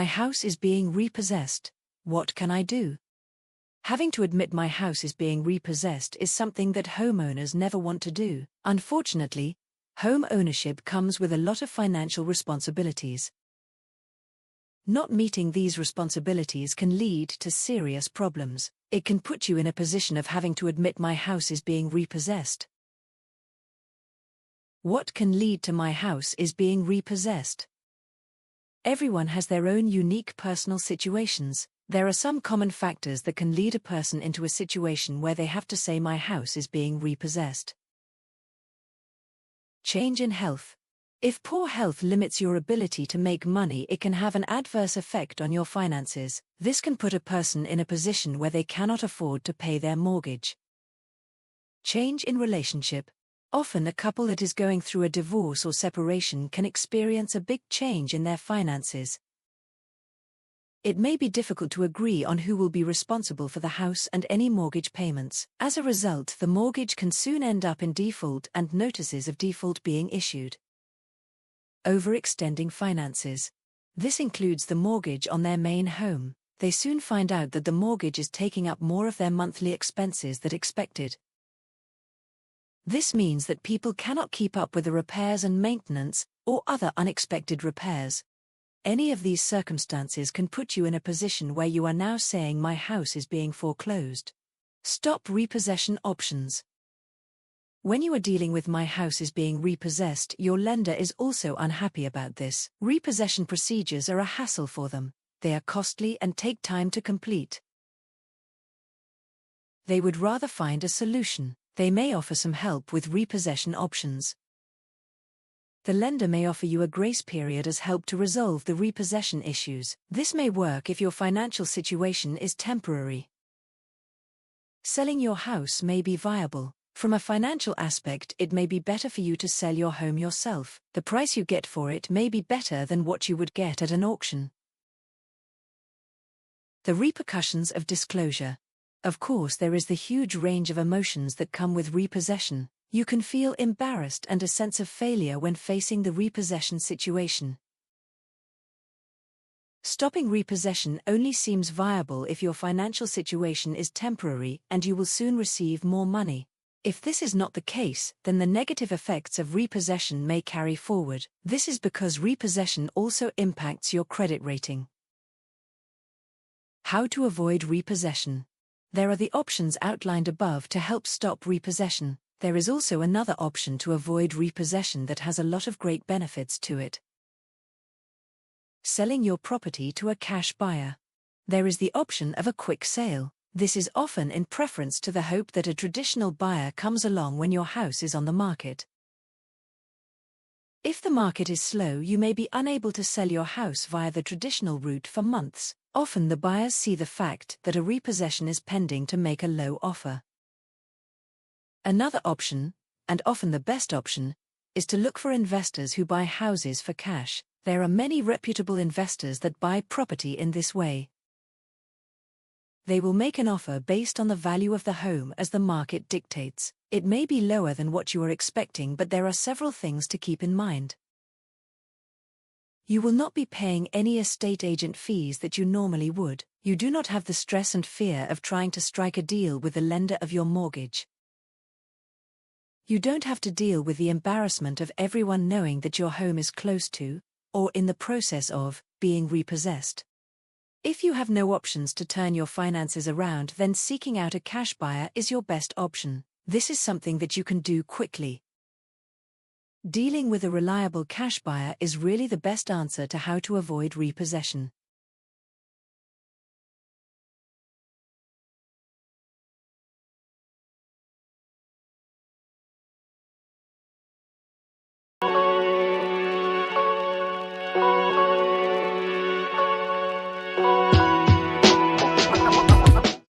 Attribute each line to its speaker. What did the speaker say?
Speaker 1: My house is being repossessed. What can I do? Having to admit my house is being repossessed is something that homeowners never want to do. Unfortunately, home ownership comes with a lot of financial responsibilities. Not meeting these responsibilities can lead to serious problems. It can put you in a position of having to admit my house is being repossessed. What can lead to my house is being repossessed? Everyone has their own unique personal situations. There are some common factors that can lead a person into a situation where they have to say my house is being repossessed. Change in health. If poor health limits your ability to make money, it can have an adverse effect on your finances. This can put a person in a position where they cannot afford to pay their mortgage. Change in relationship. Often a couple that is going through a divorce or separation can experience a big change in their finances. It may be difficult to agree on who will be responsible for the house and any mortgage payments. As a result, the mortgage can soon end up in default and notices of default being issued. Overextending finances. This includes the mortgage on their main home. They soon find out that the mortgage is taking up more of their monthly expenses than expected. This means that people cannot keep up with the repairs and maintenance, or other unexpected repairs. Any of these circumstances can put you in a position where you are now saying my house is being foreclosed. Stop repossession options. When you are dealing with my house is being repossessed, your lender is also unhappy about this. Repossession procedures are a hassle for them. They are costly and take time to complete. They would rather find a solution. They may offer some help with repossession options. The lender may offer you a grace period as help to resolve the repossession issues. This may work if your financial situation is temporary. Selling your house may be viable. From a financial aspect, it may be better for you to sell your home yourself. The price you get for it may be better than what you would get at an auction. The repercussions of disclosure. Of course, there is the huge range of emotions that come with repossession. You can feel embarrassed and a sense of failure when facing the repossession situation. Stopping repossession only seems viable if your financial situation is temporary and you will soon receive more money. If this is not the case, then the negative effects of repossession may carry forward. This is because repossession also impacts your credit rating. How to avoid repossession. There are the options outlined above to help stop repossession. There is also another option to avoid repossession that has a lot of great benefits to it. Selling your property to a cash buyer. There is the option of a quick sale. This is often in preference to the hope that a traditional buyer comes along when your house is on the market. If the market is slow, you may be unable to sell your house via the traditional route for months. Often the buyers see the fact that a repossession is pending to make a low offer. Another option, and often the best option, is to look for investors who buy houses for cash. There are many reputable investors that buy property in this way. They will make an offer based on the value of the home as the market dictates. It may be lower than what you are expecting, but there are several things to keep in mind. You will not be paying any estate agent fees that you normally would. You do not have the stress and fear of trying to strike a deal with the lender of your mortgage. You don't have to deal with the embarrassment of everyone knowing that your home is close to, or in the process of, being repossessed. If you have no options to turn your finances around, then seeking out a cash buyer is your best option. This is something that you can do quickly. Dealing with a reliable cash buyer is really the best answer to how to avoid repossession.